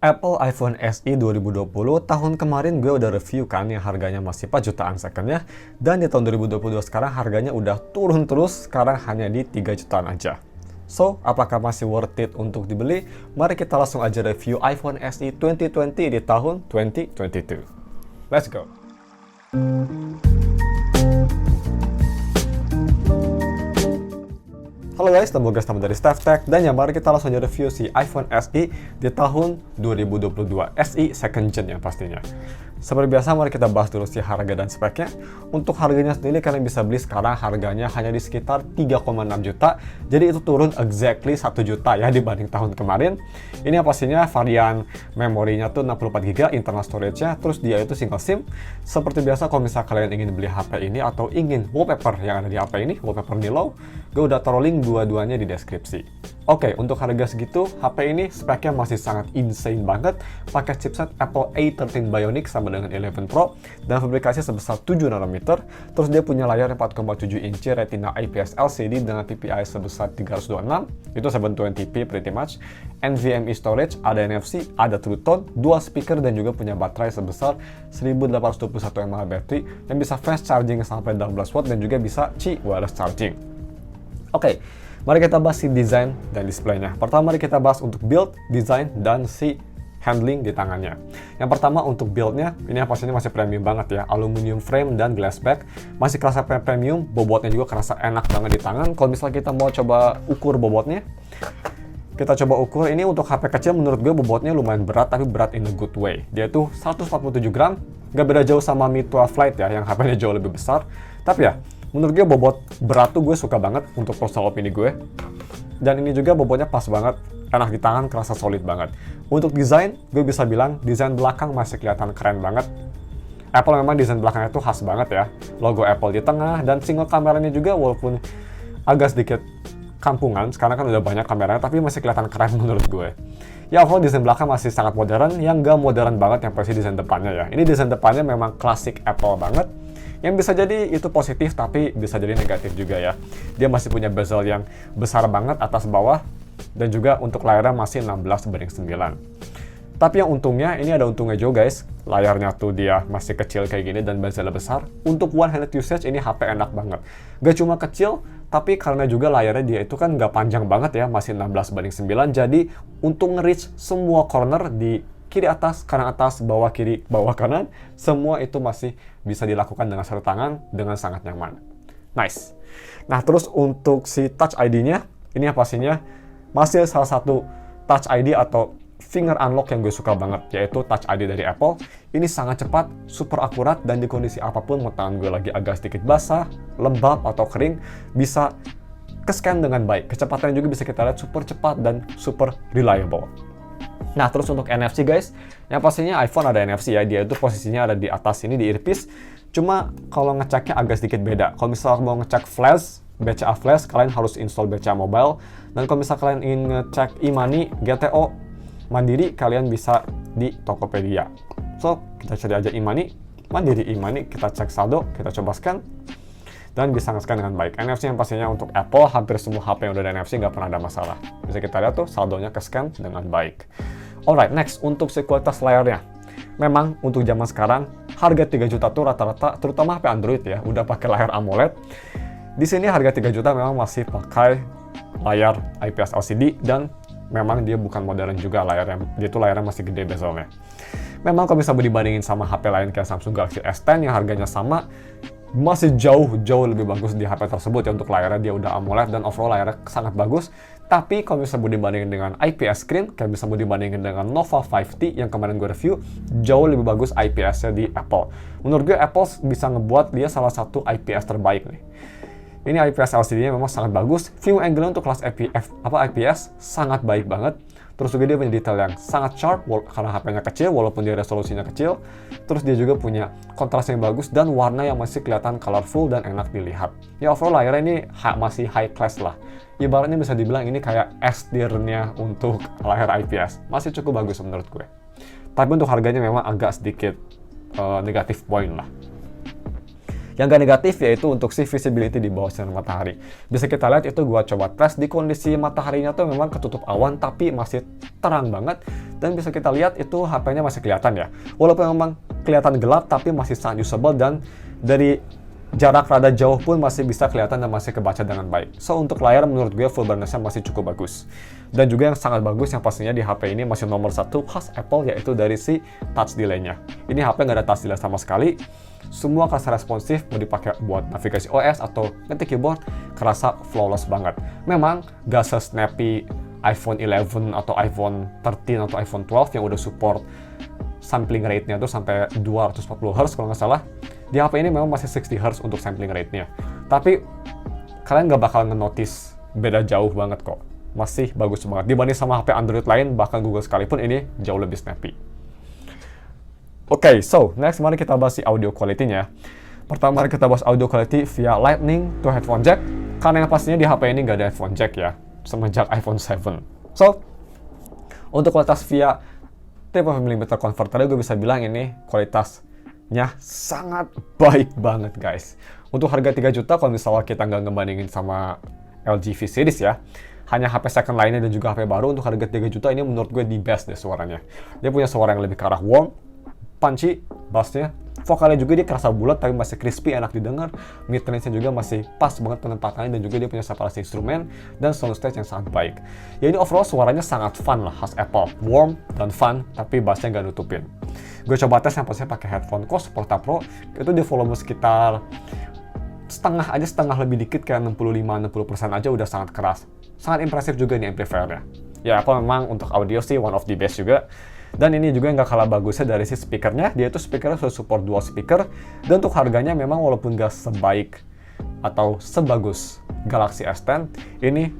Apple iPhone SE 2020 tahun kemarin gue udah review kan yang harganya masih 4 jutaan secondnya, dan di tahun 2022 sekarang harganya udah turun terus, sekarang hanya di 3 jutaan aja. So, apakah masih worth it untuk dibeli? Mari kita langsung aja review iPhone SE 2020 di tahun 2022. Let's go! Halo guys, nama gue Gastama dari StefTech, dan ya mari kita langsung aja review si iPhone SE di tahun 2022, SE second gen ya pastinya. Seperti biasa, mari kita bahas dulu si harga dan speknya. Untuk harganya sendiri, kalian bisa beli sekarang harganya hanya di sekitar 3,6 juta, jadi itu turun exactly 1 juta ya dibanding tahun kemarin. Ini yang pastinya varian memorinya tuh 64GB, internal storage-nya, terus dia itu single SIM. Seperti biasa, kalau misalnya kalian ingin beli HP ini atau ingin wallpaper yang ada di HP ini, wallpaper Nilo, gue udah taruh link dua-duanya di deskripsi. Oke, untuk harga segitu, HP ini speknya masih sangat insane banget, pakai chipset Apple A13 Bionic sama dengan 11 Pro, dan fabrikasi sebesar 7 nanometer, terus dia punya layar 4,7 inci Retina IPS LCD dengan PPI sebesar 326, itu 720p pretty much, NVMe storage, ada NFC, ada True Tone, dual speaker, dan juga punya baterai sebesar 1821 mAh baterai, yang bisa fast charging sampai 12 watt, dan juga bisa Qi wireless charging. Oke, mari kita bahas si desain dan displaynya. Pertama, mari kita bahas untuk build, desain, dan si handling di tangannya. Yang pertama untuk build-nya, ini yang pastinya masih premium banget ya. Aluminium frame dan glass back. Masih kerasa premium, bobotnya juga kerasa enak banget di tangan. Kalau misalnya kita mau coba ukur bobotnya, kita coba ukur, ini untuk HP kecil menurut gue bobotnya lumayan berat, tapi berat in a good way. Dia tuh 147 gram, gak beda jauh sama Mi 12 Lite ya, yang HP-nya jauh lebih besar. Tapi ya, menurut gue bobot berat tuh gue suka banget untuk personal opini gue. Dan ini juga bobotnya pas banget, enak di tangan, kerasa solid banget. Untuk desain, gue bisa bilang desain belakang masih kelihatan keren banget. Apple memang desain belakangnya tuh khas banget ya. Logo Apple di tengah, dan single kameranya juga walaupun agak sedikit kampungan, sekarang kan udah banyak kameranya, tapi masih kelihatan keren menurut gue. Ya overall desain belakang masih sangat modern, yang gak modern banget yang versi desain depannya ya. Ini desain depannya memang klasik Apple banget. Yang bisa jadi itu positif, tapi bisa jadi negatif juga ya. Dia masih punya bezel yang besar banget atas bawah, dan juga untuk layarnya masih 16:9. Tapi yang untungnya, ini ada untungnya juga guys. Layarnya tuh dia masih kecil kayak gini dan bezelnya besar. Untuk one-handed usage ini HP enak banget. Gak cuma kecil, tapi karena juga layarnya dia itu kan gak panjang banget ya, masih 16:9. Jadi untuk nge-reach semua corner di kiri atas, kanan atas, bawah kiri, bawah kanan, semua itu masih bisa dilakukan dengan satu tangan dengan sangat nyaman. Nice. Nah, terus untuk si Touch ID-nya, ini yang pastinya masih salah satu Touch ID atau finger unlock yang gue suka banget, yaitu Touch ID dari Apple. Ini sangat cepat, super akurat, dan di kondisi apapun, mau tangan gue lagi agak sedikit basah, lembab, atau kering, bisa ke-scan dengan baik. Kecepatannya juga bisa kita lihat super cepat dan super reliable. Nah, terus untuk NFC guys, yang pastinya iPhone ada NFC ya, dia itu posisinya ada di atas ini di earpiece. Cuma kalau ngeceknya agak sedikit beda. Kalau misalnya mau ngecek flash, BCA flash, kalian harus install BCA mobile. Dan kalau misalnya kalian ingin ngecek e-money, GTO, mandiri, kalian bisa di Tokopedia. So, kita cari aja e-money, mandiri e-money, kita cek saldo, kita coba scan, dan bisa nge-scan dengan baik. NFC yang pastinya untuk Apple, hampir semua HP yang udah ada NFC nggak pernah ada masalah. Bisa kita lihat tuh saldonya ke-scan dengan baik. Alright, next untuk si kualitas layarnya. Memang untuk zaman sekarang, harga 3 juta tuh rata-rata, terutama HP Android ya, udah pakai layar AMOLED. Di sini harga 3 juta memang masih pakai layar IPS LCD, dan memang dia bukan modern juga layarnya, dia tuh layarnya masih gede bezelnya. Memang kalau bisa dibandingin sama HP lain kayak Samsung Galaxy S10 yang harganya sama, masih jauh lebih bagus di HP tersebut ya. Untuk layarnya dia udah AMOLED dan overall layarnya sangat bagus. Tapi kalau bisa dibandingin dengan IPS screen, kayak bisa dibandingin dengan Nova 5T yang kemarin gue review, jauh lebih bagus IPS-nya di Apple. Menurut gue Apple bisa ngebuat dia salah satu IPS terbaik nih. Ini IPS LCD-nya memang sangat bagus. View angle untuk kelas IPS sangat baik banget. Terus juga dia punya detail yang sangat sharp karena HP-nya kecil walaupun dia resolusinya kecil. Terus dia juga punya kontras yang bagus dan warna yang masih kelihatan colorful dan enak dilihat. Ya overall layarnya ini masih high class lah. Ibaratnya bisa dibilang ini kayak S-tier-nya untuk layar IPS. Masih cukup bagus menurut gue. Tapi untuk harganya memang agak sedikit negatif point lah. Yang gak negatif yaitu untuk si visibility di bawah sinar matahari. Bisa kita lihat itu gua coba tes di kondisi mataharinya tuh memang ketutup awan tapi masih terang banget, dan bisa kita lihat itu HP-nya masih kelihatan ya. Walaupun memang kelihatan gelap tapi masih sangat usable, dan dari jarak rada jauh pun masih bisa kelihatan dan masih kebaca dengan baik. So untuk layar menurut gue full brightness-nya masih cukup bagus. Dan juga yang sangat bagus yang pastinya di HP ini masih nomor satu khas Apple, yaitu dari si touch delay-nya. Ini HP nggak ada touch delay sama sekali. Semua kerasa responsif, mau dipakai buat navigasi OS atau ngetik keyboard, kerasa flawless banget. Memang gak se-snappy iPhone 11 atau iPhone 13 atau iPhone 12 yang udah support sampling rate-nya tuh sampai 240 Hz kalau nggak salah. Di HP ini memang masih 60 Hz untuk sampling rate-nya. Tapi kalian nggak bakal nge-notice beda jauh banget kok. Masih bagus banget. Dibanding sama HP Android lain, bahkan Google sekalipun, ini jauh lebih snappy. Oke, so next mari kita bahas si audio quality-nya. Pertama mari kita bahas audio quality via Lightning to headphone jack. Karena yang pastinya di HP ini nggak ada headphone jack ya, semenjak iPhone 7. So, untuk kualitas via 3.5mm converter, gue bisa bilang ini kualitasnya sangat baik banget guys. Untuk harga 3 juta, kalau misalnya kita nggak ngebandingin sama LG V Series ya, hanya HP second lainnya dan juga HP baru, untuk harga 3 juta ini menurut gue the best deh suaranya. Dia punya suara yang lebih ke arah warm, punchy, bassnya, vokalnya juga dia kerasa bulat tapi masih crispy, enak didengar. Mid range-nya juga masih pas banget penempatannya, dan juga dia punya separasi instrumen dan soundstage yang sangat baik. Ya ini overall suaranya sangat fun lah, khas Apple, warm dan fun, tapi bassnya nggak nutupin. Gue coba tes yang pastinya pakai headphone Cos Porta Pro, itu di volume sekitar setengah lebih dikit, kayak 65-60% aja udah sangat keras. Sangat impresif juga ini amplifiernya. Ya Apple memang untuk audio sih one of the best juga. Dan ini juga nggak kalah bagusnya dari si speakernya, dia itu speakernya sudah support dual speaker, dan untuk harganya memang walaupun nggak sebaik atau sebagus Galaxy S10, ini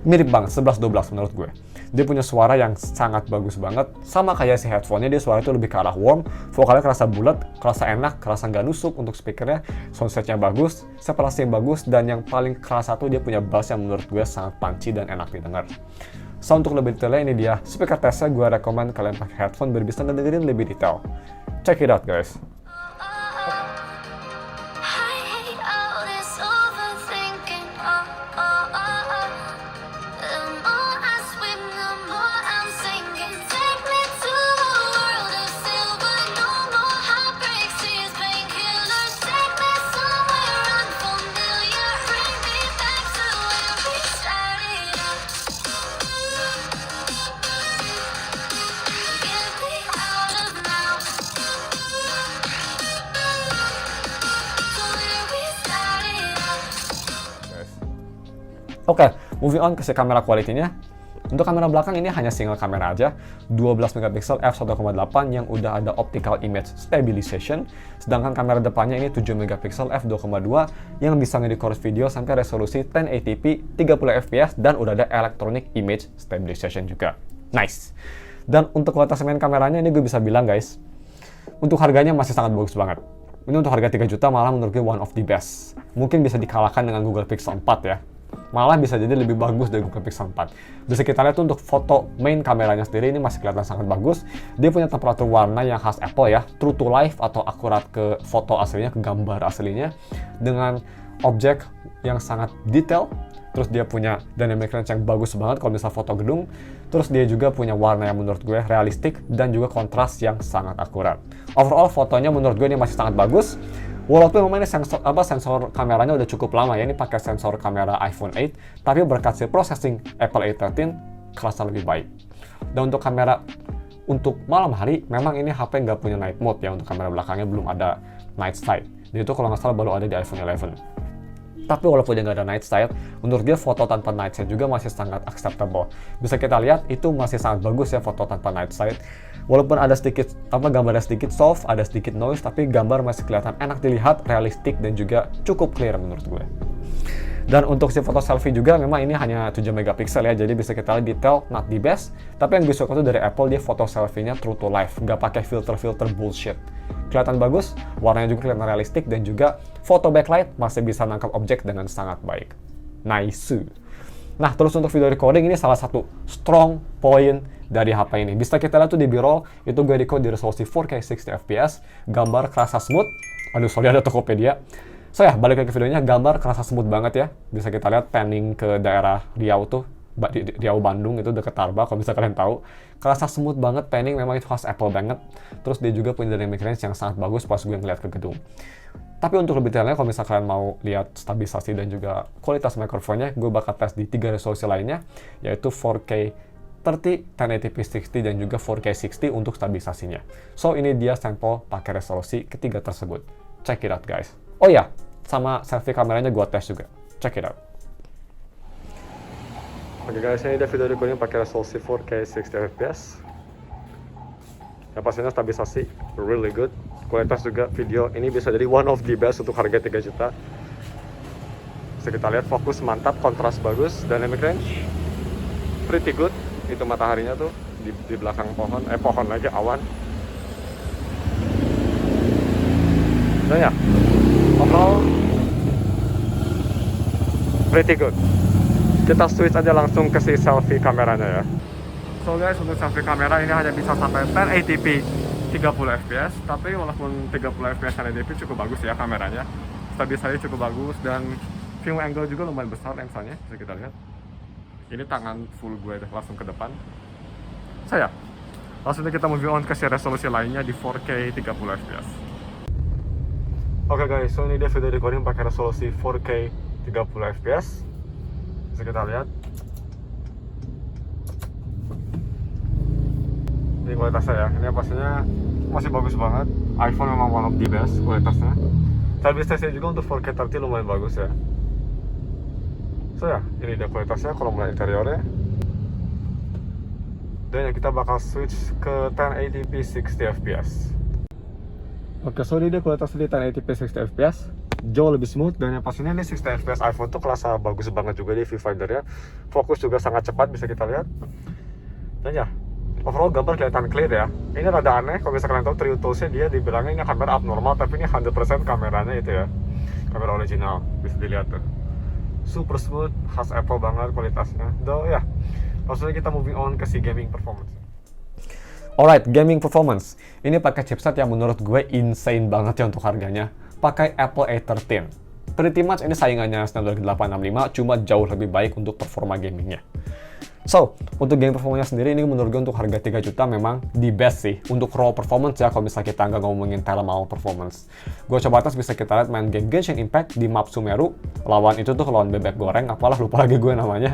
mirip banget, 11-12 menurut gue. Dia punya suara yang sangat bagus banget, sama kayak si headphone-nya, dia suara itu lebih ke arah warm, vokalnya kerasa bulat, kerasa enak, kerasa nggak nusuk. Untuk speakernya, soundstage-nya bagus, separasi yang bagus, dan yang paling kerasa tuh dia punya bass yang menurut gue sangat punchy dan enak didengar. So untuk lebih detailnya ini dia speaker testnya, gue rekomen kalian pakai headphone biar bisa ngedengerin lebih detail. Check it out guys. Oke, moving on ke si kamera quality-nya. Untuk kamera belakang ini hanya single kamera aja, 12 megapiksel f1.8 yang udah ada optical image stabilization, sedangkan kamera depannya ini 7 megapiksel f2.2 yang bisa nge-record video sampai resolusi 1080p 30 fps dan udah ada electronic image stabilization juga. Nice. Dan untuk kualitas main kameranya ini gue bisa bilang guys, untuk harganya masih sangat bagus banget. Ini untuk harga 3 juta malah menurut gue one of the best. Mungkin bisa dikalahkan dengan Google Pixel 4 ya. Malah bisa jadi lebih bagus dari Google Pixel 4. Bisa kita lihat tuh untuk foto main kameranya sendiri ini masih kelihatan sangat bagus. Dia punya temperatur warna yang khas Apple ya, true to life atau akurat ke foto aslinya, ke gambar aslinya, dengan objek yang sangat detail. Terus dia punya dynamic range yang bagus banget kalau misal foto gedung. Terus dia juga punya warna yang menurut gue realistik dan juga kontras yang sangat akurat. Overall fotonya menurut gue ini masih sangat bagus. Walaupun memang ini sensor kameranya udah cukup lama ya, ini pakai sensor kamera iPhone 8, tapi berkat si processing Apple A13 kerasa lebih baik. Dan untuk kamera untuk malam hari, memang ini HP nggak punya night mode ya, untuk kamera belakangnya belum ada night sight. Dia itu kalau nggak salah baru ada di iPhone 11. Tapi walaupun dia nggak ada night sight, menurut dia foto tanpa night sight juga masih sangat acceptable. Bisa kita lihat itu masih sangat bagus ya foto tanpa night sight. Walaupun ada sedikit gambarnya sedikit soft, ada sedikit noise, tapi gambar masih kelihatan enak dilihat, realistik dan juga cukup clear menurut gue. Dan untuk si foto selfie juga memang ini hanya 7 megapiksel ya, jadi bisa kita lihat detail, not the best. Tapi yang gue suka tuh dari Apple, dia foto selfie-nya true to life, nggak pakai filter-filter bullshit. Kelihatan bagus, warnanya juga kelihatan realistik, dan juga foto backlight masih bisa nangkap objek dengan sangat baik. Nice. Nah, terus untuk video recording ini salah satu strong point dari HP ini. Bisa kita lihat tuh di B-roll, itu gue record di resolusi 4K 60fps, gambar kerasa smooth. Aduh, sorry ada Tokopedia. So ya, balik lagi ke videonya, gambar kerasa smooth banget ya. Bisa kita lihat panning ke daerah Riau tuh, Riau Bandung itu deket Tarba, kalau bisa kalian tahu. Kerasa smooth banget, panning memang itu khas Apple banget. Terus dia juga punya dynamic range yang sangat bagus pas gue ngeliat ke gedung. Tapi untuk lebih detailnya, kalau misalkan kalian mau lihat stabilisasi dan juga kualitas mikrofonnya, gue bakal tes di 3 resolusi lainnya, yaitu 4K 30, 1080p 60, dan juga 4K 60 untuk stabilisasinya. So, ini dia sampel pakai resolusi ketiga tersebut. Check it out, guys. Oh ya, sama selfie kameranya gue tes juga. Check it out. Oke guys, ini dia video recording pakai resolusi 4K 60fps. Yang pastinya stabilisasi really good. Kualitas juga video ini bisa jadi one of the best untuk harga 3 juta. Bisa kita lihat fokus mantap, kontras bagus, dynamic range pretty good. Itu mataharinya tuh di belakang pohon, pohon lagi awan. Dan ya, overall pretty good. Kita switch aja langsung ke si selfie kameranya ya. So guys, untuk selfie kamera ini hanya bisa sampai 1080p 30fps, tapi walaupun 30fps 1080p cukup bagus ya kameranya. Stabilisasi cukup bagus dan view angle juga lumayan besar lensanya, bisa kita lihat. Ini tangan full gue langsung ke depan. Saya langsung kita moving on ke resolusi lainnya di 4K 30fps. Oke guys, so ini dia video recording pakai resolusi 4K 30fps. Bisa kita lihat. Ini kualitasnya ya, ini pastinya masih bagus banget. iPhone memang one of the best kualitasnya. Stabilisasinya juga untuk 4K 30 lumayan bagus ya. So ya, ini dia kualitasnya kalau mulai interiornya. Dan ya kita bakal switch ke 1080p 60fps. Oke, so ini dia kualitas di 1080p 60fps. Jauh lebih smooth dan yang pastinya ini 60fps iPhone tuh kerasa bagus banget juga di viewfinder ya. Fokus juga sangat cepat bisa kita lihat. Dan ya, overall gambar kelihatan clear ya. Ini rada aneh kalau misalkan kalian tahu True Tools-nya dia dibilangnya ini kamera abnormal, tapi ini 100% kameranya itu ya. Kamera original, bisa dilihat tuh. Super smooth, khas Apple banget kualitasnya. Though ya, langsung kita moving on ke si gaming performance. Alright, gaming performance. Ini pakai chipset yang menurut gue insane banget ya untuk harganya. Pakai Apple A13. Pretty much ini saingannya Snapdragon 865, cuma jauh lebih baik untuk performa gamingnya. So, untuk game performanya sendiri ini menurut gue untuk harga 3 juta memang the best sih. Untuk raw performance ya, kalau misalnya kita nggak ngomongin thermal performance. Gue coba tes bisa kita lihat main game Genshin Impact di map Sumeru. Lawan itu tuh lawan bebek goreng, apalah lupa lagi gue namanya.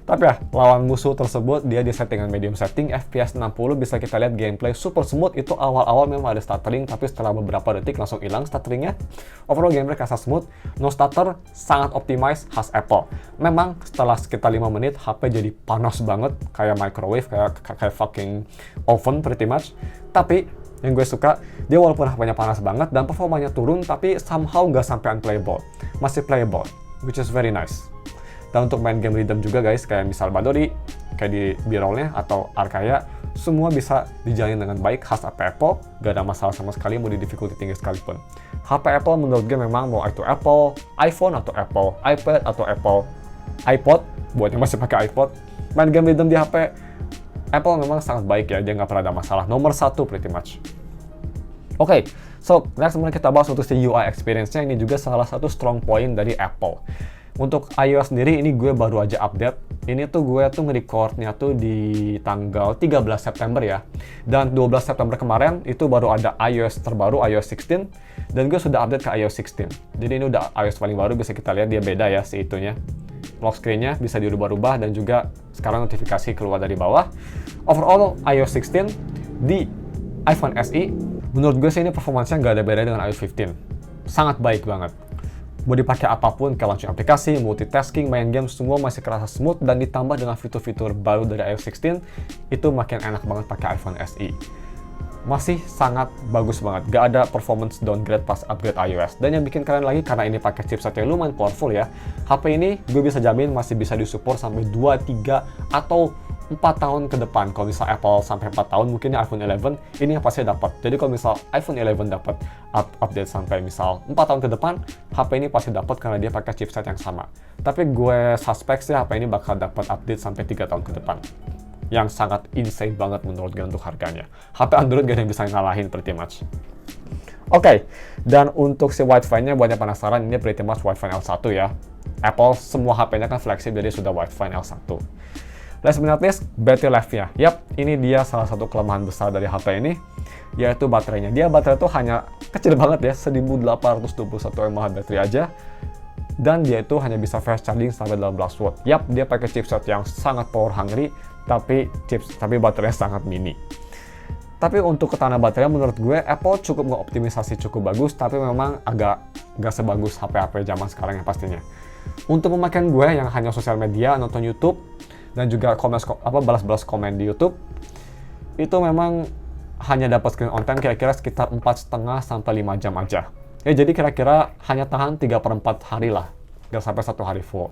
Tapi ya, lawan musuh tersebut dia di settingan medium setting, FPS 60, bisa kita lihat gameplay super smooth. Itu awal-awal memang ada stuttering, tapi setelah beberapa detik langsung hilang stutteringnya. Overall gameplay kerasa smooth, no stutter, sangat optimize, khas Apple. Memang setelah sekitar 5 menit, HP jadi panas banget, kayak microwave, kayak fucking oven pretty much. Tapi yang gue suka, dia walaupun HP-nya panas banget dan performanya turun, tapi somehow nggak sampai unplayable. Masih playable, which is very nice. Dan untuk main game rhythm juga guys, kayak misal Badori, kayak di B-roll-nya atau Arkaya, semua bisa dijalin dengan baik khas HP Apple, gak ada masalah sama sekali mau di difficulty tinggi sekalipun. HP Apple menurut gue memang mau itu Apple iPhone atau Apple iPad atau Apple iPod, buat yang masih pakai iPod, main game rhythm di HP Apple memang sangat baik ya, dia nggak pernah ada masalah. Nomor 1 pretty much. Oke, so next kita bahas untuk si UI experience-nya, ini juga salah satu strong point dari Apple. Untuk iOS sendiri ini gue baru aja update. Ini tuh gue tuh nge-recordnya tuh di tanggal 13 September ya. Dan 12 September kemarin itu baru ada iOS terbaru, iOS 16. Dan gue sudah update ke iOS 16. Jadi ini udah iOS paling baru, bisa kita lihat dia beda ya si itunya. Lock screen-nya bisa dirubah-rubah dan juga sekarang notifikasi keluar dari bawah. Overall iOS 16 di iPhone SE, menurut gue sih ini performanya nggak ada beda dengan iOS 15. Sangat baik banget. Mau dipakai apapun, kayak launching aplikasi, multitasking, main game, semua masih kerasa smooth dan ditambah dengan fitur-fitur baru dari iOS 16, itu makin enak banget pakai iPhone SE. Masih sangat bagus banget, gak ada performance downgrade pas upgrade iOS. Dan yang bikin keren lagi, karena ini pakai chipset yang lumayan powerful ya, HP ini gue bisa jamin masih bisa disupport sampai 2, 3, atau 4 tahun ke depan. Kalau misal Apple sampai 4 tahun, mungkin iPhone 11 ini yang pasti dapat. Jadi kalau misal iPhone 11 dapat update sampai misal 4 tahun ke depan, HP ini pasti dapat karena dia pakai chipset yang sama. Tapi gue suspek sih HP ini bakal dapat update sampai 3 tahun ke depan. Yang sangat insane banget menurut gue untuk harganya. HP Android gak ada yang bisa ngalahin pretty much. Oke, dan untuk si Wi-Fi-nya buat yang penasaran, ini pretty much Wi-Fi L1 ya. Apple semua HP-nya kan flagship, jadi sudah Wi-Fi L1. Last but not least, battery life-nya. Yap, ini dia salah satu kelemahan besar dari HP ini, yaitu baterainya. Dia baterai itu hanya kecil banget ya, 1821 mAh baterai aja. Dan dia itu hanya bisa fast charging sampai 18 watt. Yap, dia pakai chipset yang sangat power hungry, tapi baterainya sangat mini. Tapi untuk ketahanan baterai menurut gue Apple cukup ngeoptimisasi cukup bagus, tapi memang agak gak sebagus HP-HP zaman sekarang ya pastinya. Untuk pemakaian gue yang hanya sosial media, nonton YouTube, dan juga balas-balas komen di YouTube, itu memang hanya dapat screen on time kira-kira sekitar 4,5 sampai 5 jam aja. Ya jadi kira-kira hanya tahan 3/4 hari lah, gak sampai 1 hari full.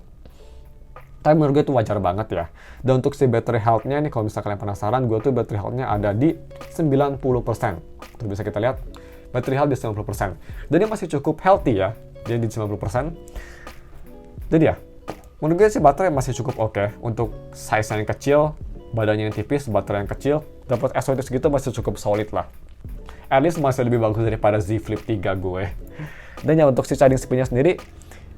Tapi menurut gue itu wajar banget ya. Dan untuk si battery health-nya nih, kalau misalnya kalian penasaran, gue tuh battery health-nya ada di 90%. Tuh bisa kita lihat, battery health di 90%. Jadi masih cukup healthy ya, dia di 90%. Jadi ya, menurut gue sih baterai masih cukup oke. Untuk size yang kecil, badannya yang tipis, baterai yang kecil, dapat SOC segitu masih cukup solid lah. At least masih lebih bagus daripada Z Flip 3 gue. Dan ya untuk si charging speed-nya sendiri,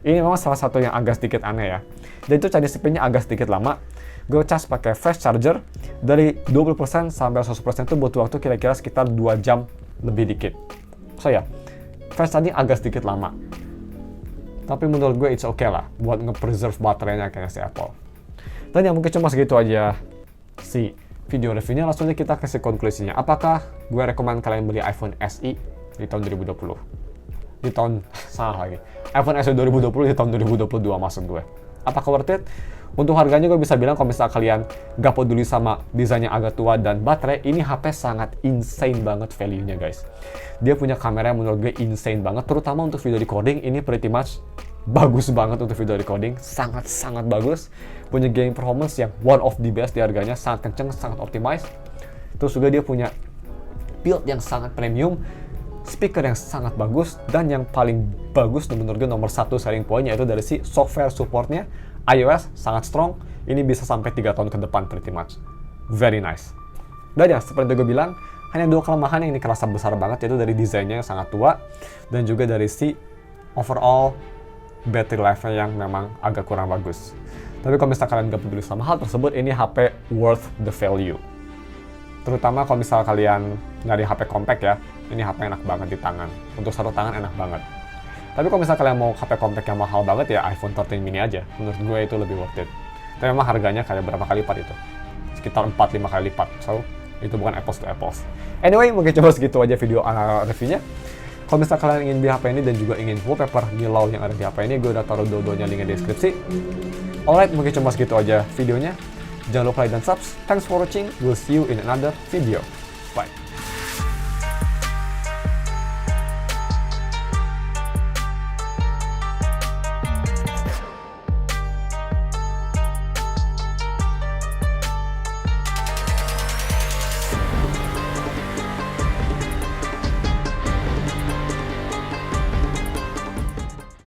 ini memang salah satu yang agak sedikit aneh ya. Dan itu charging speed-nya agak sedikit lama. Gue cas pakai fast charger, dari 20% sampai 100% itu butuh waktu kira-kira sekitar 2 jam lebih dikit. So ya, fast charging agak sedikit lama. Tapi menurut gue it's okay lah, buat nge-preserve baterainya kayaknya si Apple. Dan ya mungkin cuma segitu aja si video reviewnya. Langsung aja kita kasih konklusinya. Apakah gue rekomend kalian beli iPhone SE di tahun 2020? Di tahun, salah lagi, iPhone SE 2020 di tahun 2022 maksud gue. Apakah worth it? Untuk harganya gue bisa bilang kalau misalnya kalian gak peduli sama desainnya agak tua dan baterai, ini HP sangat insane banget value-nya guys. Dia punya kamera yang menurut gue insane banget, terutama untuk video recording, ini pretty much bagus banget untuk video recording, sangat-sangat bagus. Punya gaming performance yang one of the best di harganya, sangat kenceng, sangat optimized. Terus juga dia punya build yang sangat premium, speaker yang sangat bagus, dan yang paling bagus menurut gue nomor 1 selling point-nya itu dari si software support-nya. iOS sangat strong, ini bisa sampai 3 tahun ke depan pretty much. Very nice. Dan ya, seperti gue bilang, hanya 2 kelemahan yang ini kerasa besar banget, yaitu dari desainnya yang sangat tua, dan juga dari si overall battery life-nya yang memang agak kurang bagus. Tapi kalau misalnya kalian gak peduli sama hal tersebut, ini HP worth the value. Terutama kalau misalnya kalian nyari HP compact ya, ini HP enak banget di tangan. Untuk satu tangan enak banget. Tapi kalau misalnya kalian mau HP compact yang mahal banget ya iPhone 13 mini aja. Menurut gue itu lebih worth it. Tapi memang harganya kayak berapa kali lipat itu. Sekitar 4-5 kali lipat. So, itu bukan apples to apples. Anyway, mungkin coba segitu aja video reviewnya. Kalau misalnya kalian ingin beli HP ini dan juga ingin wallpaper Milau yang ada di HP ini, gue udah taruh dua-duanya linknya di deskripsi. Alright, mungkin cuma segitu aja videonya. Jangan lupa like dan subs. Thanks for watching. We'll see you in another video.